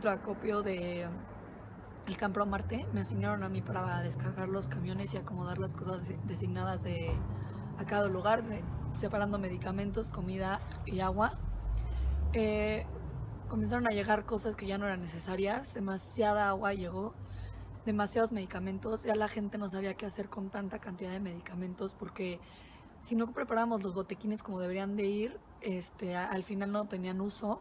centro de acopio de el Campo Marte. Me asignaron a mí para descargar los camiones y acomodar las cosas designadas a cada lugar, separando medicamentos, comida y agua. Eh, Comenzaron a llegar cosas que ya no eran necesarias, demasiada agua llegó, demasiados medicamentos, ya la gente no sabía qué hacer con tanta cantidad de medicamentos porque si no preparábamos los botequines como deberían de ir, al final no tenían uso.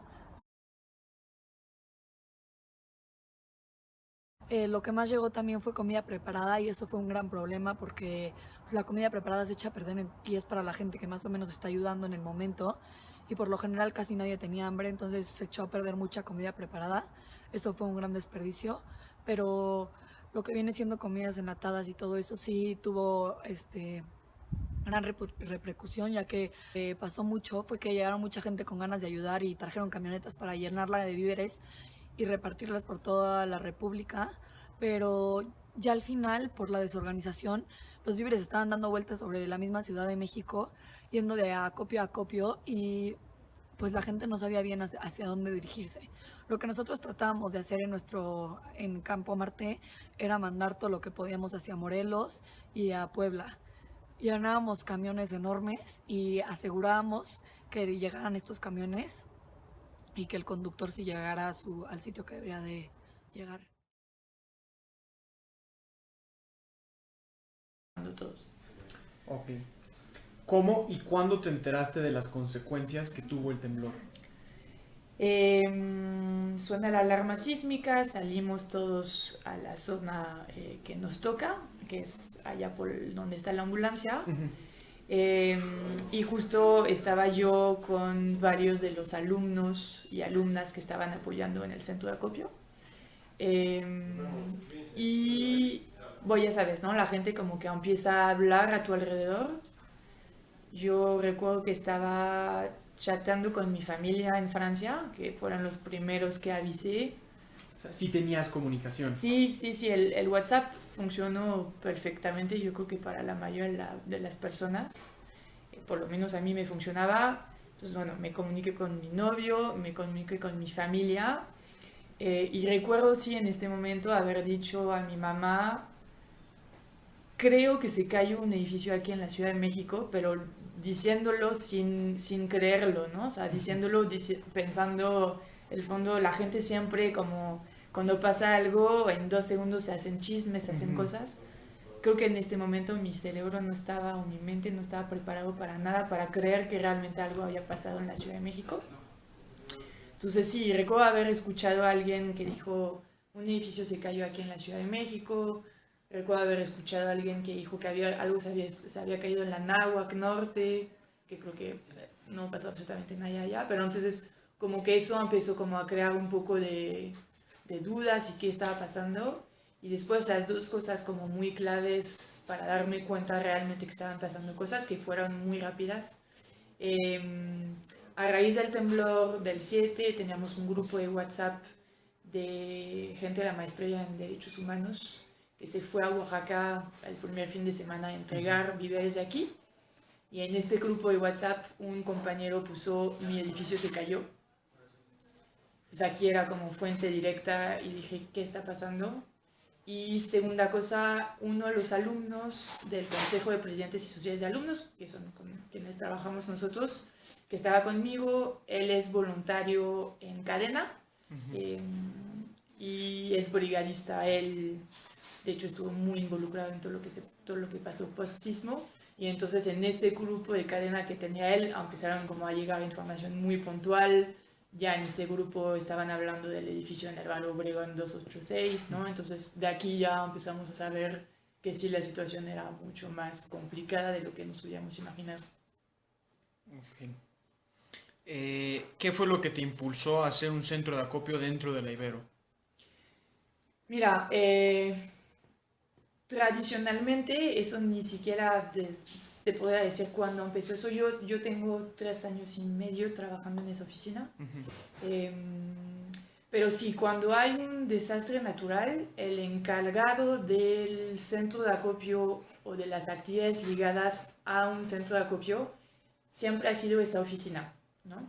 Lo que más llegó también fue comida preparada y eso fue un gran problema porque pues, la comida preparada se echa a perder y es para la gente que más o menos está ayudando en el momento y por lo general casi nadie tenía hambre, entonces se echó a perder mucha comida preparada. Eso fue un gran desperdicio, pero lo que viene siendo comidas enlatadas y todo eso sí tuvo gran repercusión, ya que pasó mucho, fue que llegaron mucha gente con ganas de ayudar y trajeron camionetas para llenarla de víveres y repartirlas por toda la República, pero ya al final, por la desorganización, los víveres estaban dando vueltas sobre la misma Ciudad de México, yendo de acopio a acopio y pues la gente no sabía bien hacia dónde dirigirse. Lo que nosotros tratábamos de hacer en Campo Marte era mandar todo lo que podíamos hacia Morelos y a Puebla. Llenábamos camiones enormes y asegurábamos que llegaran estos camiones y que el conductor sí llegara al sitio que debería de llegar. Todos. Ok. ¿Cómo y cuándo te enteraste de las consecuencias que tuvo el temblor? Suena la alarma sísmica, salimos todos a la zona que nos toca, que es allá por donde está la ambulancia. Ujú. Y justo estaba yo con varios de los alumnos y alumnas que estaban apoyando en el centro de acopio. Y ya sabes, ¿no? La gente como que empieza a hablar a tu alrededor. Yo recuerdo que estaba chateando con mi familia en Francia, que fueron los primeros que avisé. O sea, sí tenías comunicación. Sí, sí, sí, el WhatsApp funcionó perfectamente, yo creo que para la mayoría de las personas, por lo menos a mí me funcionaba. Entonces, bueno, me comuniqué con mi novio, me comuniqué con mi familia, y recuerdo, sí, en este momento haber dicho a mi mamá, creo que se cayó un edificio aquí en la Ciudad de México, pero diciéndolo sin creerlo, ¿no? O sea, diciéndolo pensando, el fondo, la gente siempre como cuando pasa algo, en 2 segundos se hacen chismes, se hacen Ujú. cosas. Creo que en este momento mi cerebro no estaba, o mi mente no estaba preparado para nada, para creer que realmente algo había pasado en la Ciudad de México. Entonces sí, recuerdo haber escuchado a alguien que dijo, un edificio se cayó aquí en la Ciudad de México. Recuerdo haber escuchado a alguien que dijo que algo se había caído en la Náhuac Norte, que creo que no pasó absolutamente nada allá, pero entonces como que eso empezó como a crear un poco de dudas y qué estaba pasando. Y después las dos cosas como muy claves para darme cuenta realmente que estaban pasando cosas que fueron muy rápidas. A raíz del temblor del 7 teníamos un grupo de WhatsApp de gente de la maestría en Derechos Humanos que se fue a Oaxaca el primer fin de semana a entregar víveres de aquí. Y en este grupo de WhatsApp un compañero puso, mi edificio se cayó. Pues aquí era como fuente directa y dije, ¿qué está pasando? Y segunda cosa, uno de los alumnos del Consejo de Presidentes y Sociedades de Alumnos, que son con quienes trabajamos nosotros, que estaba conmigo, él es voluntario en Cadena, eh, y es brigadista. Él, de hecho, estuvo muy involucrado en todo lo que pasó post-sismo. Y entonces en este grupo de Cadena que tenía él, empezaron como a llegar información muy puntual. Ya en este grupo estaban hablando del edificio en Álvaro Obregón 286, ¿no? Entonces de aquí ya empezamos a saber que sí, la situación era mucho más complicada de lo que nos hubiéramos imaginado. Ok. ¿Qué fue lo que te impulsó a hacer un centro de acopio dentro de la Ibero? Mira, tradicionalmente eso ni siquiera te podría decir cuándo empezó eso. Yo tengo 3 años y medio trabajando en esa oficina. Pero sí, cuando hay un desastre natural, el encargado del centro de acopio o de las actividades ligadas a un centro de acopio siempre ha sido esa oficina, ¿no?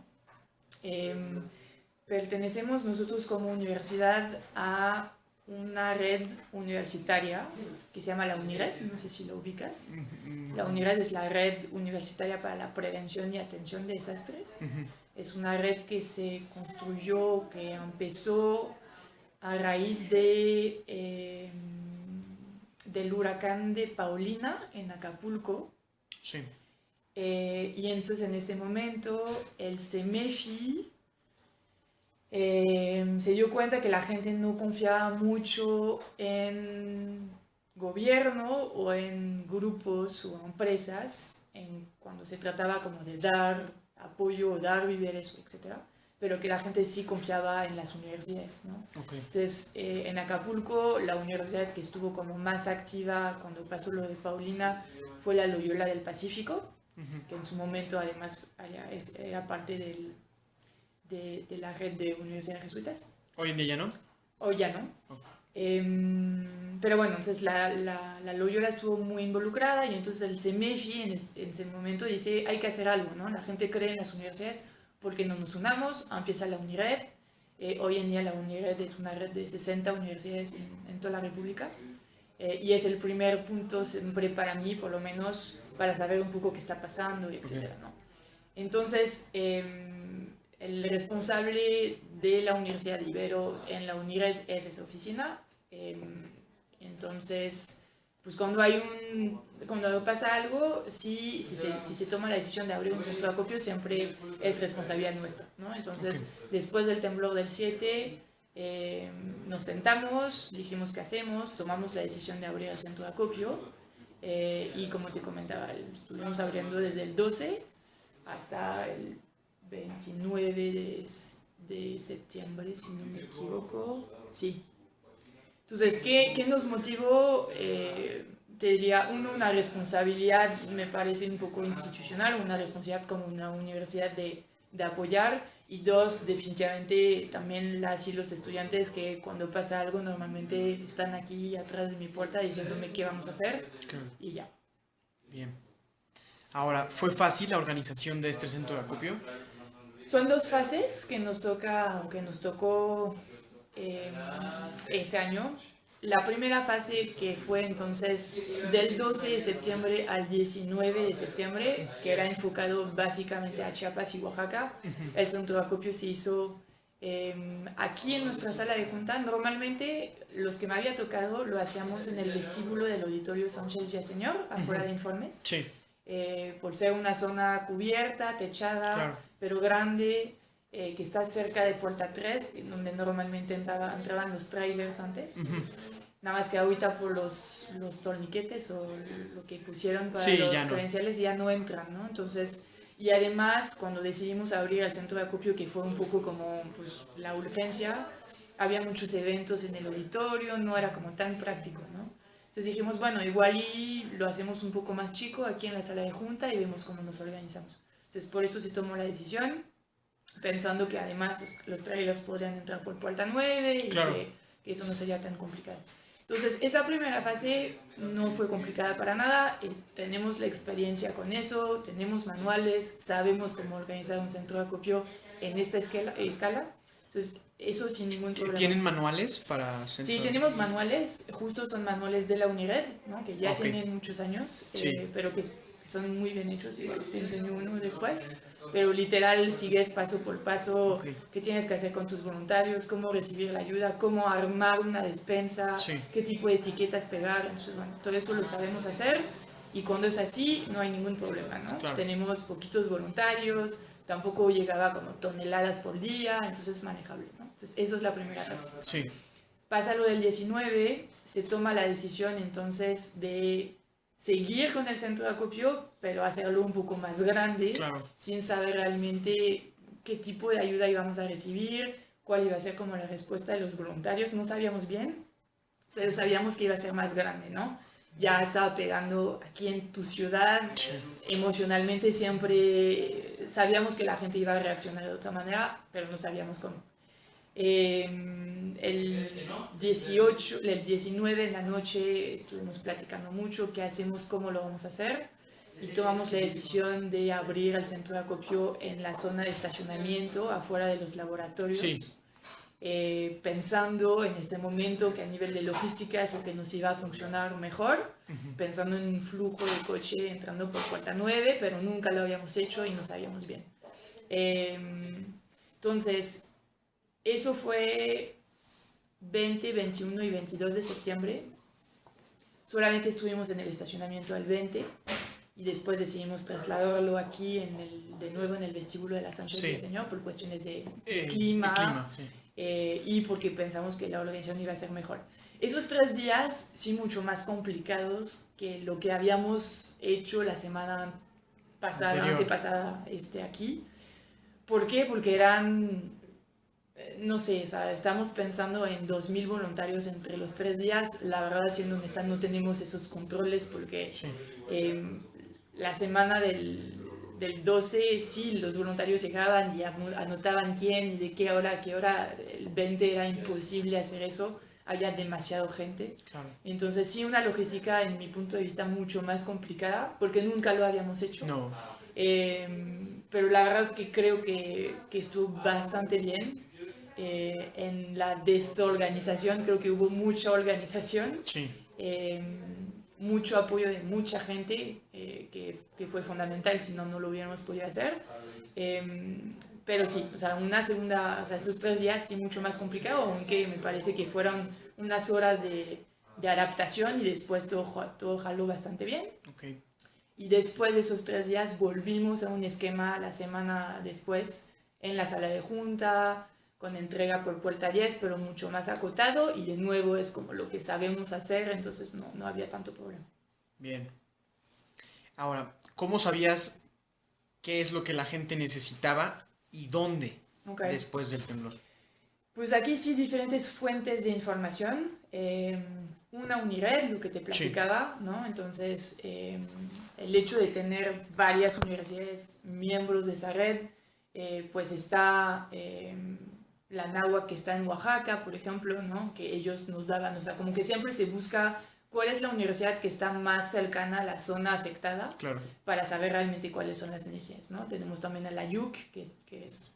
pertenecemos nosotros como universidad a una red universitaria que se llama la UNIRED, no sé si lo ubicas. La UNIRED es la Red Universitaria para la Prevención y Atención de Desastres. Es una red que se construyó, que empezó a raíz del huracán de Paulina en Acapulco. Sí. Y entonces en este momento el CEMEFI se dio cuenta que la gente no confiaba mucho en gobierno o en grupos o empresas cuando se trataba como de dar apoyo o dar víveres, etc. Pero que la gente sí confiaba en las universidades, ¿no? Okay. Entonces, en Acapulco, la universidad que estuvo como más activa cuando pasó lo de Paulina fue la Loyola del Pacífico, que en su momento además era parte de la red de universidades jesuitas. ¿Hoy en día ya no? Hoy ya no. Pero bueno, entonces la Loyola estuvo muy involucrada y entonces el CEMEFI en ese momento dice hay que hacer algo, ¿no? La gente cree en las universidades, porque no nos unamos, empieza la UNIRED. Hoy en día la UNIRED es una red de 60 universidades en toda la República. Y es el primer punto siempre para mí, por lo menos, para saber un poco qué está pasando, etc. ¿no? Entonces, el responsable de la Universidad de Ibero en la UNIRED es esa oficina. Entonces, pues cuando pasa algo, si se toma la decisión de abrir un centro de acopio, siempre es responsabilidad nuestra, ¿no? Entonces, después del temblor del 7, nos sentamos, dijimos qué hacemos, tomamos la decisión de abrir el centro de acopio y como te comentaba, estuvimos abriendo desde el 12 hasta el 29 de septiembre, si no me equivoco. Sí. Entonces, ¿qué nos motivó? Te diría, una responsabilidad, me parece un poco institucional, una responsabilidad como una universidad de apoyar, y dos, definitivamente también las y los estudiantes que cuando pasa algo normalmente están aquí atrás de mi puerta diciéndome qué vamos a hacer, y ya. Bien. Ahora, ¿fue fácil la organización de este centro de acopio? Son dos fases que nos tocó este año. La primera fase, que fue entonces del 12 de septiembre al 19 de septiembre, que era enfocado básicamente a Chiapas y Oaxaca. El centro de acopio se hizo aquí en nuestra sala de junta. Normalmente los que me había tocado lo hacíamos en el vestíbulo del Auditorio Sánchez Villaseñor, afuera de Informes. Sí. Por ser una zona cubierta, techada, claro, pero grande, que está cerca de Puerta 3, donde normalmente entraban los trailers antes. Nada más que ahorita por los torniquetes o lo que pusieron para los credenciales ya no entran, ¿no? Entonces, y además cuando decidimos abrir el centro de acopio, que fue un poco como pues, la urgencia, había muchos eventos en el auditorio, no era como tan práctico, ¿no? Entonces dijimos, bueno, igual y lo hacemos un poco más chico aquí en la sala de junta y vemos cómo nos organizamos. Entonces por eso se tomó la decisión, pensando que además los trailers podrían entrar por Puerta 9 y claro, que eso no sería tan complicado. Entonces esa primera fase no fue complicada para nada, tenemos la experiencia con eso, tenemos manuales, sabemos cómo organizar un centro de acopio en esta escala. Entonces, eso sin ningún problema. ¿Tienen manuales para centro? Sí, tenemos manuales, justo son manuales de la UNIRED, ¿no? Que ya tienen muchos años, pero que son muy bien hechos, igual te enseño uno después, pero literal sigues paso por paso qué tienes que hacer con tus voluntarios, cómo recibir la ayuda, cómo armar una despensa, qué tipo de etiquetas pegar. Entonces, bueno, todo eso lo sabemos hacer, y cuando es así no hay ningún problema, ¿no? Claro. Tenemos poquitos voluntarios, tampoco llegaba como toneladas por día, entonces es manejable, ¿no? Entonces eso es la primera fase. Sí. Pasa lo del 19, se toma la decisión entonces de seguir con el centro de acopio, pero hacerlo un poco más grande, claro, sin saber realmente qué tipo de ayuda íbamos a recibir, cuál iba a ser como la respuesta de los voluntarios. No sabíamos bien, pero sabíamos que iba a ser más grande, ¿no? Ya estaba pegando aquí en tu ciudad, emocionalmente siempre sabíamos que la gente iba a reaccionar de otra manera, pero no sabíamos cómo. El 19 en la noche estuvimos platicando mucho qué hacemos, cómo lo vamos a hacer, y tomamos la decisión de abrir el centro de acopio en la zona de estacionamiento afuera de los laboratorios. Sí. Pensando en este momento que a nivel de logística es lo que nos iba a funcionar mejor, pensando en un flujo de coche entrando por puerta 9, pero nunca lo habíamos hecho y no sabíamos bien. Entonces, eso fue 20, 21 y 22 de septiembre. Solamente estuvimos en el estacionamiento el 20 y después decidimos trasladarlo aquí de nuevo en el vestíbulo de la Sánchez del Señor por cuestiones de clima. Sí. Y porque pensamos que la organización iba a ser mejor. Esos 3 días, sí, mucho más complicados que lo que habíamos hecho la semana pasada, antepasada, aquí. ¿Por qué? Porque eran, no sé, o sea, estamos pensando en 2.000 voluntarios entre los 3 días. La verdad, siendo honesta, no tenemos esos controles porque la semana del 12, sí, los voluntarios llegaban y anotaban quién y de qué hora a qué hora. El 20 era imposible hacer eso, había demasiada gente. Claro. Entonces sí, una logística en mi punto de vista mucho más complicada porque nunca lo habíamos hecho. No. Pero la verdad es que creo que estuvo bastante bien. En la desorganización creo que hubo mucha organización. Sí. Mucho apoyo de mucha gente, que fue fundamental, si no, no lo hubiéramos podido hacer. Pero sí, o sea, esos 3 días sí mucho más complicado, aunque me parece que fueron unas horas de adaptación y después todo jaló bastante bien. Okay. Y después de esos 3 días volvimos a un esquema la semana después en la sala de junta, con entrega por puerta 10, pero mucho más acotado, y de nuevo es como lo que sabemos hacer, entonces no había tanto problema. Bien. Ahora, ¿cómo sabías qué es lo que la gente necesitaba y dónde después del temblor? Pues aquí sí, diferentes fuentes de información. Una UNIRED, lo que te platicaba, sí, ¿no? Entonces, el hecho de tener varias universidades miembros de esa red, pues está la NAHUAC que está en Oaxaca, por ejemplo, ¿no? Que ellos nos daban, o sea, como que siempre se busca cuál es la universidad que está más cercana a la zona afectada, claro, para saber realmente cuáles son las necesidades, ¿no? Tenemos también a la YUC, que es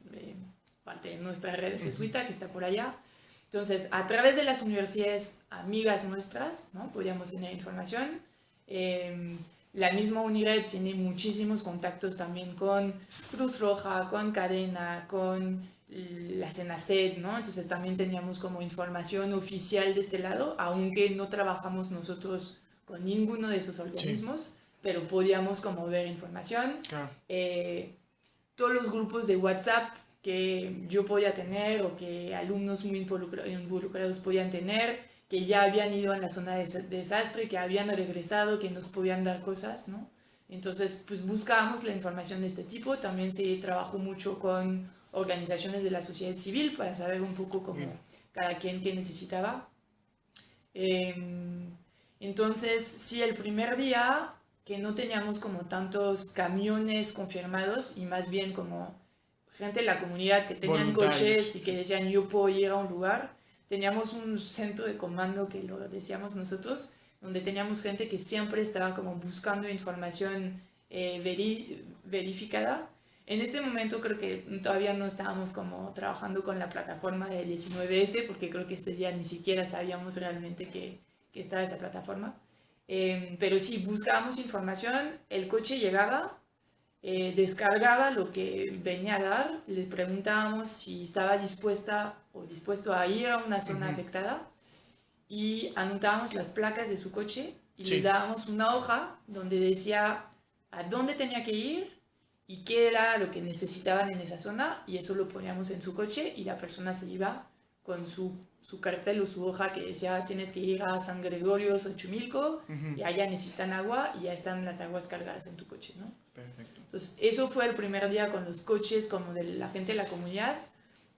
parte de nuestra red jesuita, que está por allá. Entonces, a través de las universidades amigas nuestras, ¿no? Podíamos tener información. La misma UNIRED tiene muchísimos contactos también con Cruz Roja, con Cadena, con la CENACED, ¿no? Entonces también teníamos como información oficial de este lado, aunque no trabajamos nosotros con ninguno de esos organismos, sí, pero podíamos como ver información. Claro. Todos los grupos de WhatsApp que yo podía tener o que alumnos muy involucrados podían tener, que ya habían ido a la zona de desastre, que habían regresado, que nos podían dar cosas, ¿no? Entonces, pues buscábamos la información de este tipo. También se trabajó mucho con organizaciones de la sociedad civil para saber un poco como cada quien qué necesitaba. Entonces, sí, el primer día que no teníamos como tantos camiones confirmados y más bien como gente de la comunidad que tenían coches y que decían yo puedo ir a un lugar, teníamos un centro de comando que lo decíamos nosotros, donde teníamos gente que siempre estaba como buscando información verificada. En este momento creo que todavía no estábamos como trabajando con la plataforma de 19S, porque creo que este día ni siquiera sabíamos realmente que estaba esta plataforma. Pero sí, buscábamos información, el coche llegaba, descargaba lo que venía a dar, le preguntábamos si estaba dispuesto a ir a una zona afectada, y anotábamos las placas de su coche y le dábamos una hoja donde decía a dónde tenía que ir y qué era lo que necesitaban en esa zona, y eso lo poníamos en su coche y la persona se iba con su cartel o su hoja que decía tienes que ir a San Gregorio, Xochimilco, y allá necesitan agua y ya están las aguas cargadas en tu coche, ¿no? Perfecto. Entonces eso fue el primer día con los coches como de la gente de la comunidad,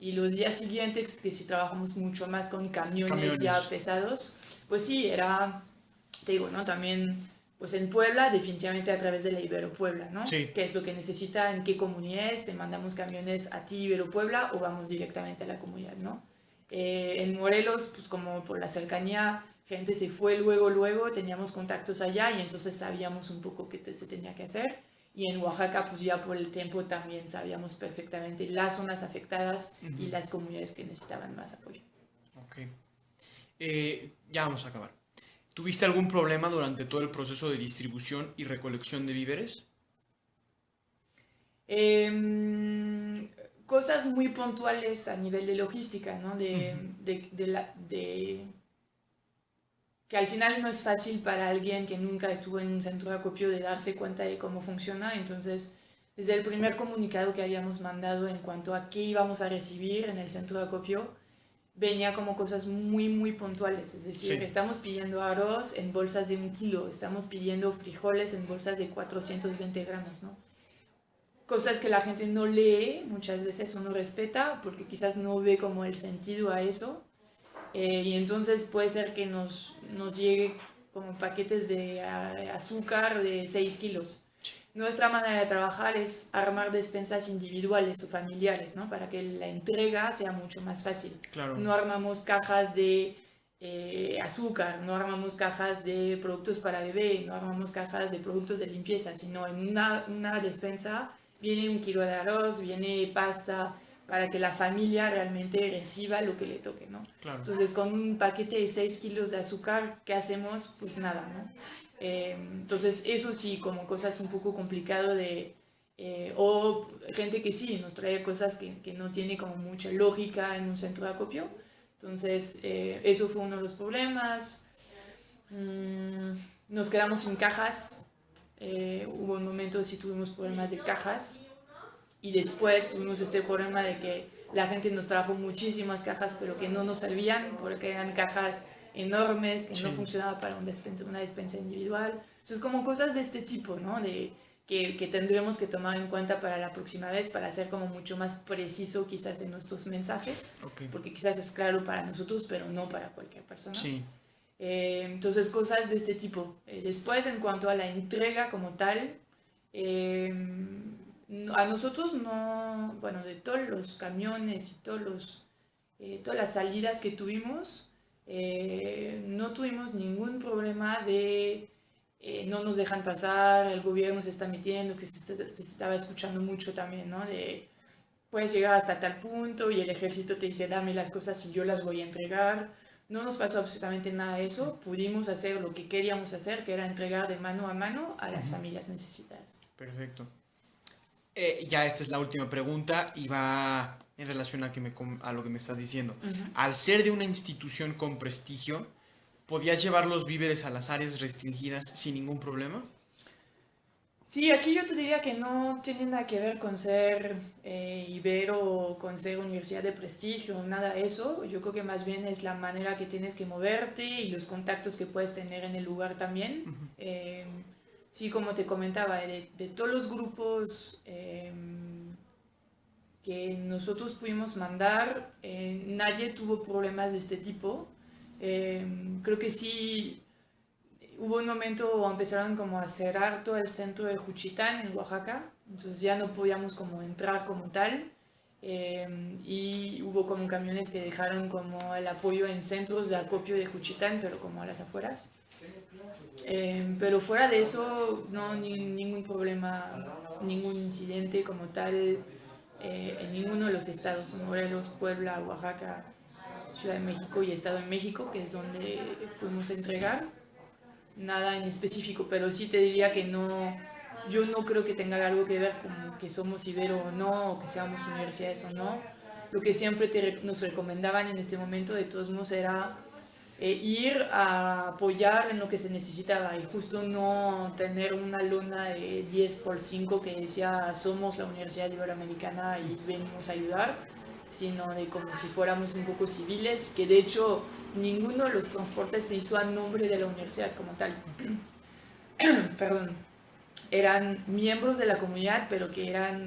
y los días siguientes que sí trabajamos mucho más con camiones ya pesados, pues sí, era, te digo, ¿no? También pues en Puebla, definitivamente a través de la Ibero Puebla, ¿no? Sí. ¿Qué es lo que necesita? ¿En qué comunidades? Te mandamos camiones a ti, Ibero Puebla, o vamos directamente a la comunidad, ¿no? En Morelos, pues como por la cercanía, gente se fue luego, teníamos contactos allá y entonces sabíamos un poco qué se tenía que hacer. Y en Oaxaca, pues ya por el tiempo también sabíamos perfectamente las zonas afectadas y las comunidades que necesitaban más apoyo. Ok. Ya vamos a acabar. ¿Tuviste algún problema durante todo el proceso de distribución y recolección de víveres? Cosas muy puntuales a nivel de logística, ¿no? Que al final no es fácil para alguien que nunca estuvo en un centro de acopio de darse cuenta de cómo funciona. Entonces, desde el primer comunicado que habíamos mandado en cuanto a qué íbamos a recibir en el centro de acopio, venía como cosas muy puntuales. Es decir, Sí. estamos pidiendo arroz en bolsas de 1 kilo, estamos pidiendo frijoles en bolsas de 420 gramos, ¿no? Cosas que la gente no lee muchas veces o no respeta porque quizás no ve como el sentido a eso. Y entonces puede ser que nos llegue como paquetes de azúcar de 6 kilos. Nuestra manera de trabajar es armar despensas individuales o familiares, ¿no? Para que la entrega sea mucho más fácil. Claro. No armamos cajas de azúcar, no armamos cajas de productos para bebé, no armamos cajas de productos de limpieza, sino en una despensa viene 1 kilo de arroz, viene pasta, para que la familia realmente reciba lo que le toque, ¿no? Claro. Entonces, con un paquete de 6 kilos de azúcar, ¿qué hacemos? Pues nada, ¿no? Entonces, eso sí, como cosas un poco complicado o gente que sí, nos trae cosas que no tiene como mucha lógica en un centro de acopio. Entonces, eso fue uno de los problemas. Nos quedamos sin cajas. Hubo un momento sí tuvimos problemas de cajas. Y después tuvimos este problema de que la gente nos trajo muchísimas cajas, pero que no nos servían porque eran cajas enormes, que no funcionaba para una despensa individual. Entonces, como cosas de este tipo, ¿no? Que tendremos que tomar en cuenta para la próxima vez, para ser como mucho más preciso quizás en nuestros mensajes, porque quizás es claro para nosotros, pero no para cualquier persona. Sí. Entonces, cosas de este tipo. Después, en cuanto a la entrega como tal, a nosotros no, bueno, de todos los camiones y todas las salidas que tuvimos, no tuvimos ningún problema de no nos dejan pasar, el gobierno se está metiendo, que se estaba escuchando mucho también, ¿no? De puedes llegar hasta tal punto y el ejército te dice dame las cosas y yo las voy a entregar. No nos pasó absolutamente nada de eso, pudimos hacer lo que queríamos hacer, que era entregar de mano a mano a las familias necesitadas. Perfecto. Ya esta es la última pregunta y va en relación a lo que me estás diciendo. Al ser de una institución con prestigio, ¿podías llevar los víveres a las áreas restringidas sin ningún problema? Sí, aquí yo te diría que no tiene nada que ver con ser Ibero o con ser universidad de prestigio, nada de eso. Yo creo que más bien es la manera que tienes que moverte y los contactos que puedes tener en el lugar también. Sí, como te comentaba, de todos los grupos que nosotros pudimos mandar, nadie tuvo problemas de este tipo. Creo que sí hubo un momento donde empezaron como a cerrar todo el centro de Juchitán en Oaxaca, entonces ya no podíamos como entrar como tal. Y hubo como camiones que dejaron como el apoyo en centros de acopio de Juchitán, pero como a las afueras. Pero fuera de eso, no, ningún problema, ningún incidente como tal en ninguno de los estados, Morelos, Puebla, Oaxaca, Ciudad de México y Estado de México, que es donde fuimos a entregar. Nada en específico, pero sí te diría que no, yo no creo que tenga algo que ver con que somos Ibero o no, o que seamos universidades o no. Lo que siempre nos recomendaban en este momento, de todos modos, era ir a apoyar en lo que se necesitaba y justo no tener una lona de 10x5 que decía somos la Universidad Iberoamericana y venimos a ayudar, sino de como si fuéramos un poco civiles, que de hecho ninguno de los transportes se hizo a nombre de la universidad como tal. Perdón. Eran miembros de la comunidad, pero que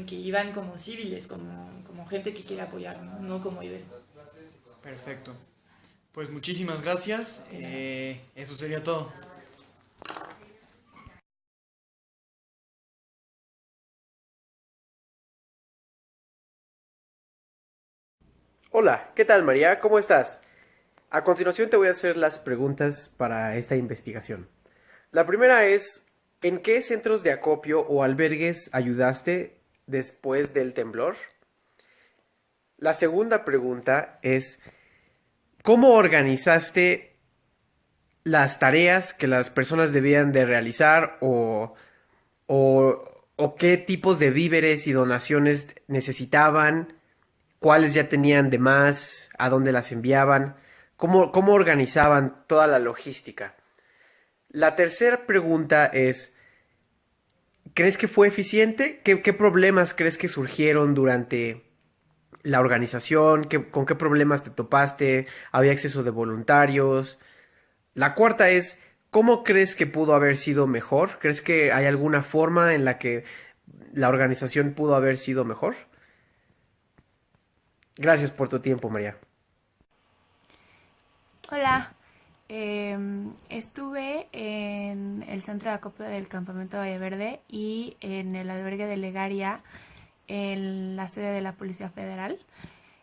iban como civiles, como gente que quiere apoyar, no como Ibero. Perfecto. Pues muchísimas gracias. Eso sería todo. Hola, ¿qué tal María? ¿Cómo estás? A continuación te voy a hacer las preguntas para esta investigación. La primera es, ¿en qué centros de acopio o albergues ayudaste después del temblor? La segunda pregunta es, ¿cómo organizaste las tareas que las personas debían de realizar o qué tipos de víveres y donaciones necesitaban? ¿Cuáles ya tenían de más? ¿A dónde las enviaban? ¿Cómo organizaban toda la logística? La tercera pregunta es, ¿crees que fue eficiente? ¿Qué problemas crees que surgieron durante la organización? ¿Con qué problemas te topaste? ¿Había exceso de voluntarios? La cuarta es, ¿cómo crees que pudo haber sido mejor? ¿Crees que hay alguna forma en la que la organización pudo haber sido mejor? Gracias por tu tiempo, María. Hola, estuve en el centro de acopio del campamento Valle Verde y en el albergue de Legaria, en la sede de la Policía Federal.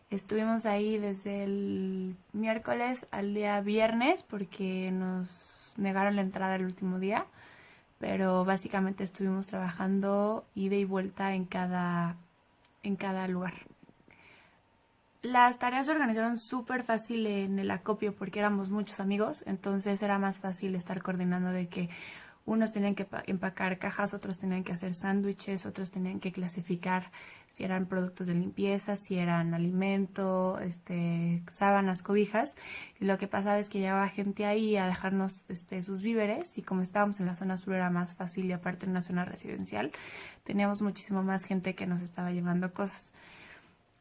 Estuvimos ahí desde el miércoles al día viernes porque nos negaron la entrada el último día, pero básicamente estuvimos trabajando ida y vuelta en cada lugar. Las tareas se organizaron súper fácil en el acopio porque éramos muchos amigos, entonces era más fácil estar coordinando de que unos tenían que empacar cajas, otros tenían que hacer sándwiches, otros tenían que clasificar si eran productos de limpieza, si eran alimento, sábanas, cobijas. Y lo que pasaba es que llevaba gente ahí a dejarnos sus víveres y como estábamos en la zona sur era más fácil y aparte en una zona residencial teníamos muchísimo más gente que nos estaba llevando cosas.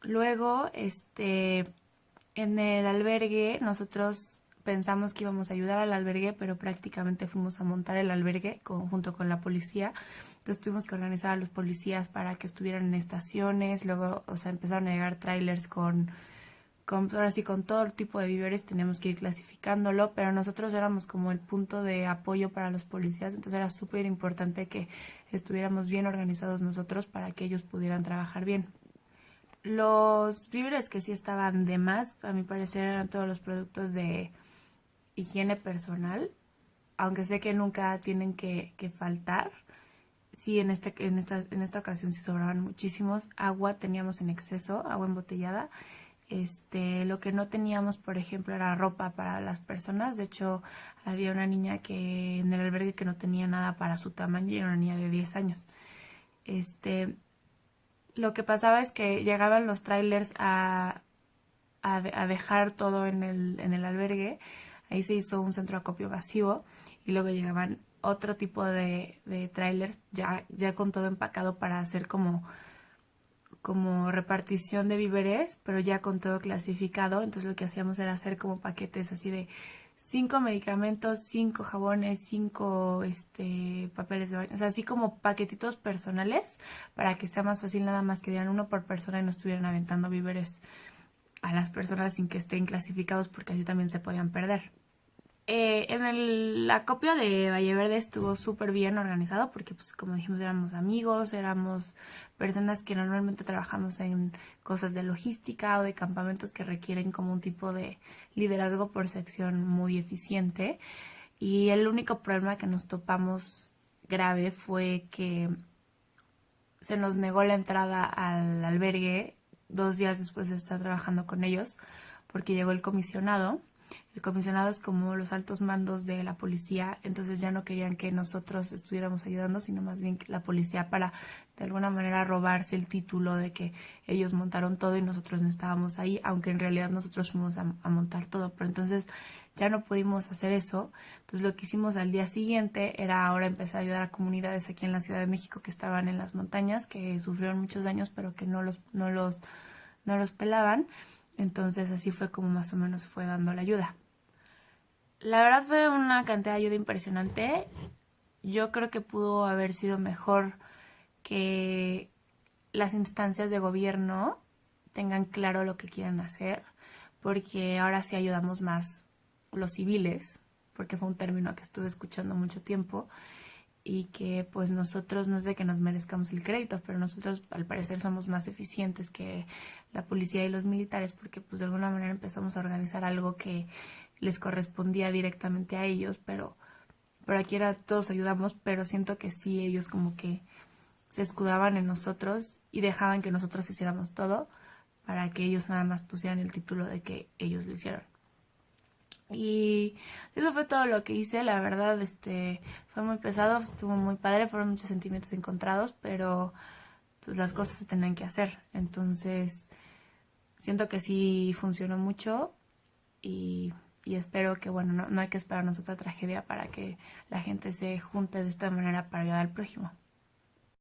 Luego, en el albergue, nosotros pensamos que íbamos a ayudar al albergue, pero prácticamente fuimos a montar el albergue junto con la policía. Entonces tuvimos que organizar a los policías para que estuvieran en estaciones. Luego, empezaron a llegar trailers ahora sí, con todo tipo de víveres. Teníamos que ir clasificándolo, pero nosotros éramos como el punto de apoyo para los policías. Entonces era súper importante que estuviéramos bien organizados nosotros para que ellos pudieran trabajar bien. Los víveres que sí estaban de más, a mi parecer, eran todos los productos de higiene personal, aunque sé que nunca tienen que faltar. Sí, en esta ocasión sí sobraban muchísimos. Agua teníamos en exceso, agua embotellada. Lo que no teníamos, por ejemplo, era ropa para las personas. De hecho, había una niña que en el albergue que no tenía nada para su tamaño y era una niña de 10 años. Lo que pasaba es que llegaban los trailers a dejar todo en el albergue. Ahí se hizo un centro de acopio vacío y luego llegaban otro tipo de trailers ya con todo empacado para hacer como repartición de víveres, pero ya con todo clasificado. Entonces lo que hacíamos era hacer como paquetes así de 5 medicamentos, 5 jabones, 5 papeles de baño, o sea, así como paquetitos personales para que sea más fácil, nada más que dieran uno por persona y no estuvieran aventando víveres a las personas sin que estén clasificados porque así también se podían perder. En el acopio de Valle Verde estuvo súper bien organizado porque, pues, como dijimos, éramos amigos, éramos personas que normalmente trabajamos en cosas de logística o de campamentos que requieren como un tipo de liderazgo por sección muy eficiente. Y el único problema que nos topamos grave fue que se nos negó la entrada al albergue 2 días después de estar trabajando con ellos porque llegó el comisionado. El comisionado es como los altos mandos de la policía, entonces ya no querían que nosotros estuviéramos ayudando, sino más bien que la policía para de alguna manera robarse el título de que ellos montaron todo y nosotros no estábamos ahí, aunque en realidad nosotros fuimos a montar todo, pero entonces ya no pudimos hacer eso. Entonces lo que hicimos al día siguiente era ahora empezar a ayudar a comunidades aquí en la Ciudad de México que estaban en las montañas, que sufrieron muchos daños, pero que no los pelaban. Entonces así fue como más o menos se fue dando la ayuda. La verdad fue una cantidad de ayuda impresionante. Yo creo que pudo haber sido mejor que las instancias de gobierno tengan claro lo que quieren hacer, porque ahora sí ayudamos más los civiles, porque fue un término que estuve escuchando mucho tiempo. y que pues nosotros, no es de que nos merezcamos el crédito, pero nosotros al parecer somos más eficientes que la policía y los militares, porque pues de alguna manera empezamos a organizar algo que les correspondía directamente a ellos, pero aquí era todos ayudamos, pero siento que sí, ellos como que se escudaban en nosotros y dejaban que nosotros hiciéramos todo para que ellos nada más pusieran el título de que ellos lo hicieron. Y eso fue todo lo que hice, la verdad, fue muy pesado, estuvo muy padre, fueron muchos sentimientos encontrados, pero pues las cosas se tenían que hacer. Entonces, siento que sí funcionó mucho y espero que, bueno, no hay que esperarnos otra tragedia para que la gente se junte de esta manera para ayudar al prójimo.